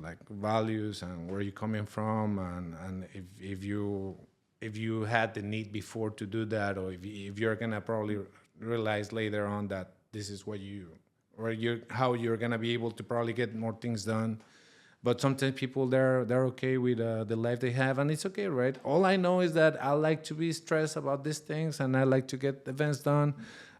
like values and where you're coming from, and if you had the need before to do that, or if you're gonna probably realize later on that this is what how you're gonna be able to probably get more things done. But sometimes people they're okay with the life they have, and it's okay, right? All I know is that I like to be stressed about these things, and I like to get events done,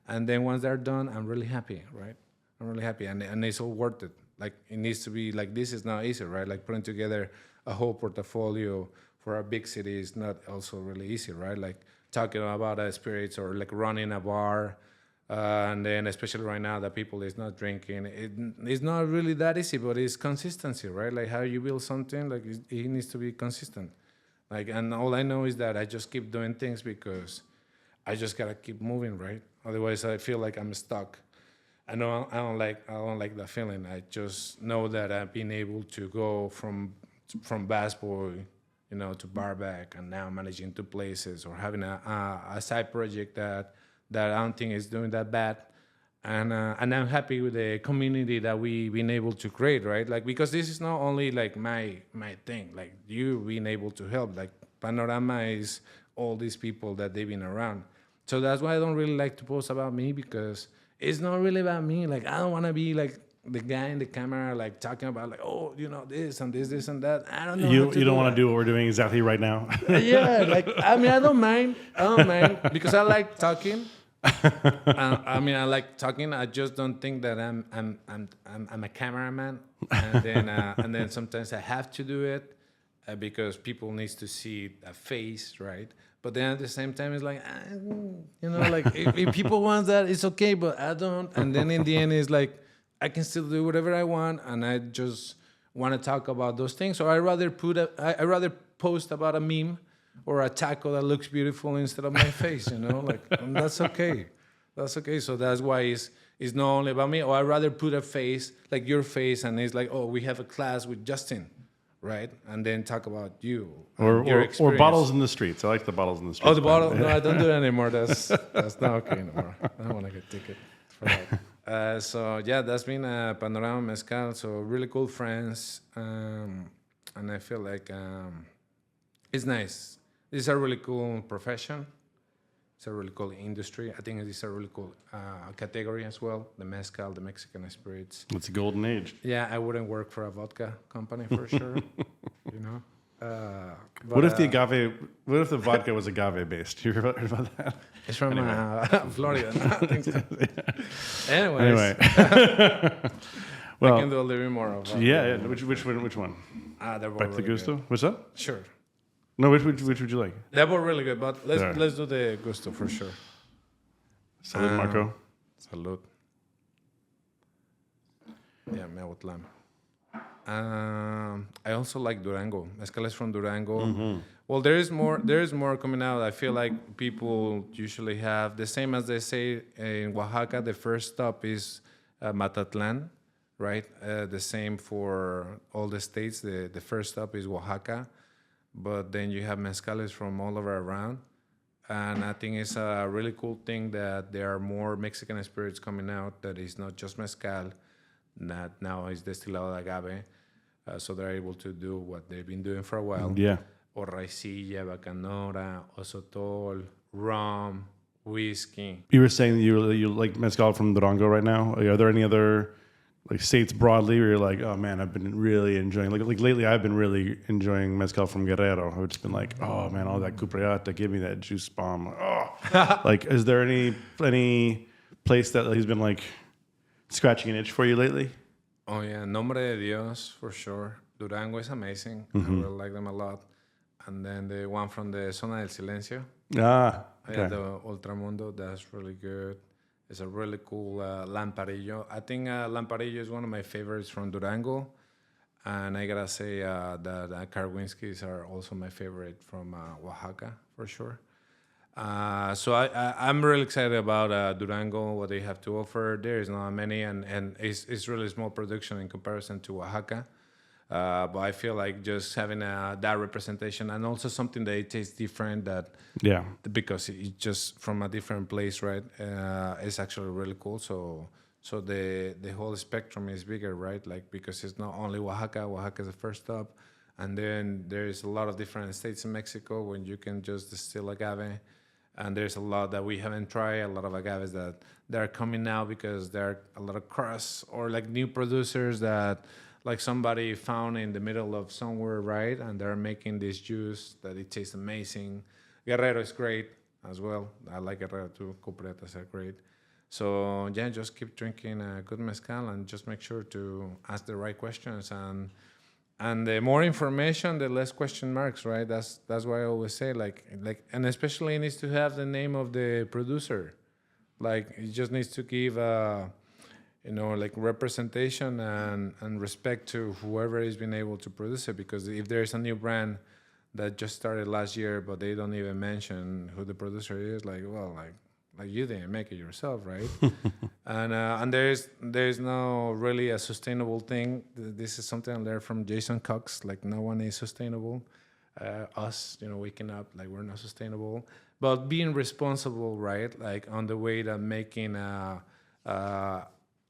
and then once they're done, I'm really happy, right? I'm really happy, and it's all worth it. like it needs to be like this is not easy, right? Like putting together a whole portfolio for a big city is not also really easy, right? Like talking about spirits or like running a bar. And then especially right now that people is not drinking, it's not really that easy, but it's consistency, right? Like how you build something, like it needs to be consistent. Like, and all I know is that I just keep doing things because I just gotta keep moving, right? Otherwise, I feel like I'm stuck. I know I don't like that feeling. I just know that I've been able to go from busboy, to barback, and now managing two places or having a side project that I don't think is doing that bad. And I'm happy with the community that we've been able to create, right? Like, because this is not only like my thing, like you being able to help, like Panorama is all these people that they've been around. So that's why I don't really like to post about me, because it's not really about me. Like, I don't want to be like the guy in the camera, like talking about like, oh, this and this and that. I don't know. You don't want to do what we're doing exactly right now. Yeah, like, I mean, I don't mind because I like talking. I mean, I like talking. I just don't think that I'm a cameraman, and then sometimes I have to do it because people needs to see a face, right? But then at the same time, it's like, like if people want that, it's okay, but I don't. And then in the end, it's like I can still do whatever I want, and I just want to talk about those things. So I rather post about a meme or a taco that looks beautiful instead of my face, like, and that's okay. That's okay. So that's why it's not only about me. Or I'd rather put a face, like your face, and it's like, oh, we have a class with Justin, right? And then talk about you. Or your or bottles in the streets. I like the bottles in the streets. Oh, the bottle? No, I don't do it anymore. That's not okay anymore. I don't want to get ticket for that. So yeah, that's been Panorama Mezcal. So really cool friends. And I feel like it's nice. This is a really cool profession. It's a really cool industry. I think it is a really cool category as well. The mezcal, the Mexican spirits. It's a golden age. Yeah, I wouldn't work for a vodka company for sure. What if the vodka was agave based? You heard about that? It's from Florida. No, I think so. Anyway. Well, I can do a little bit more of yeah. Which one? They're both Back to really Gusto? good. What's that? Sure. No, which would you like? They're both really good, but There. let's do the Gusto for sure. Salud, Marco. Salud. Yeah, Mehuatlan. I also like Durango. Mezcal is from Durango. Mm-hmm. Well, there is more coming out. I feel like people usually have the same as they say in Oaxaca. The first stop is Matatlan, right? The same for all the states. The first stop is Oaxaca, but then you have mezcales from all over around. And I think it's a really cool thing that there are more Mexican spirits coming out that is not just mezcal, that now is destilado de agave. So they're able to do what they've been doing for a while. Yeah. Or raicilla, bacanora, osotol, rum, whiskey. You were saying that you like mezcal from Durango right now. Are there any other like states broadly where you're like, oh man, I've been really enjoying like lately I've been really enjoying mezcal from Guerrero. I've just been like, oh man, all that cupreata, give me that juice bomb. Oh. Like, is there any place that he's been like scratching an itch for you lately? Oh yeah, Nombre de Dios for sure. Durango is amazing. Mm-hmm. I really like them a lot. And then the one from the Zona del Silencio. Ah, okay. Yeah, the Ultramundo, that's really good. It's a really cool Lamparillo. I think Lamparillo is one of my favorites from Durango. And I gotta say that Karwinskis are also my favorite from Oaxaca, for sure. So I'm really excited about Durango, what they have to offer. There is not many, and it's really small production in comparison to Oaxaca. But I feel like just having that representation and also something that it tastes different because it's just from a different place, right? It's actually really cool. So the whole spectrum is bigger, right? Like, because it's not only Oaxaca. Oaxaca is the first stop. And then there's a lot of different states in Mexico when you can just distill agave. And there's a lot that we haven't tried, a lot of agaves that are coming now because there are a lot of crusts or like new producers that like somebody found in the middle of somewhere, right? And they're making this juice that it tastes amazing. Guerrero is great as well. I like Guerrero too. Cupretas are great. So yeah, just keep drinking good mezcal and just make sure to ask the right questions, and the more information, the less question marks, right? That's why I always say and especially it needs to have the name of the producer. Like it just needs to give like representation and respect to whoever has been able to produce it. Because if there's a new brand that just started last year, but they don't even mention who the producer is, like you didn't make it yourself, right? and there's no really a sustainable thing. This is something I learned from Jason Cox. Like no one is sustainable. Us, waking up like we're not sustainable, but being responsible, right? Like on the way that making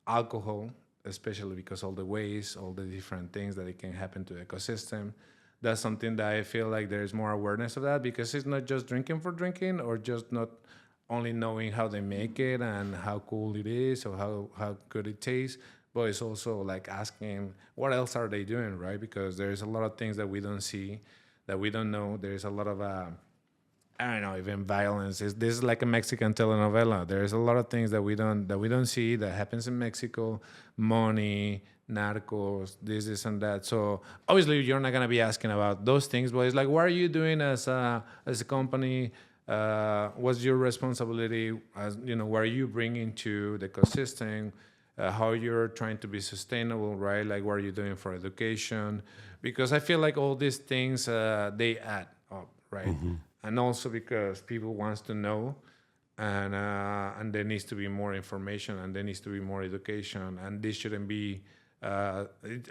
alcohol, especially because all the waste, all the different things that it can happen to the ecosystem. That's something that I feel like there's more awareness of that, because it's not just drinking for drinking, or just not only knowing how they make it and how cool it is or how good it tastes, but it's also like asking what else are they doing, right? Because there's a lot of things that we don't see, that we don't know. There's a lot of I don't know, even violence. This is like a Mexican telenovela. There's a lot of things that we don't see that happens in Mexico. Money, narcos, this and that. So obviously you're not gonna be asking about those things, but it's like, what are you doing as a company? What's your responsibility? What are you bringing to the ecosystem? How you're trying to be sustainable, right? Like, what are you doing for education? Because I feel like all these things, they add up, right? Mm-hmm. And also because people wants to know, and there needs to be more information, and there needs to be more education, and this shouldn't be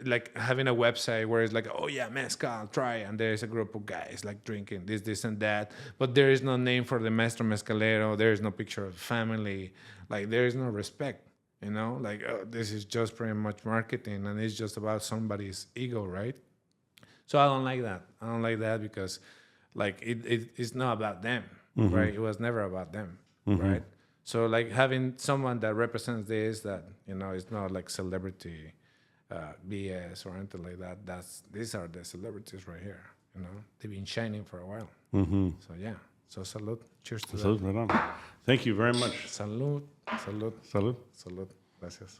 like having a website where it's like, oh yeah, mezcal, try, and there's a group of guys like drinking this and that, but there is no name for the maestro mezcalero, there is no picture of family, like there is no respect, like this is just pretty much marketing, and it's just about somebody's ego, right? So I don't like that because like it's not about them, mm-hmm. right? It was never about them, mm-hmm. right? So like having someone that represents this, that it's not like celebrity BS or anything like that. These are the celebrities right here. They've been shining for a while. Mm-hmm. So yeah. So salud. Cheers to that. Salud, right on. Thank you very much. Salud. Salud. Salud. Salud. Gracias.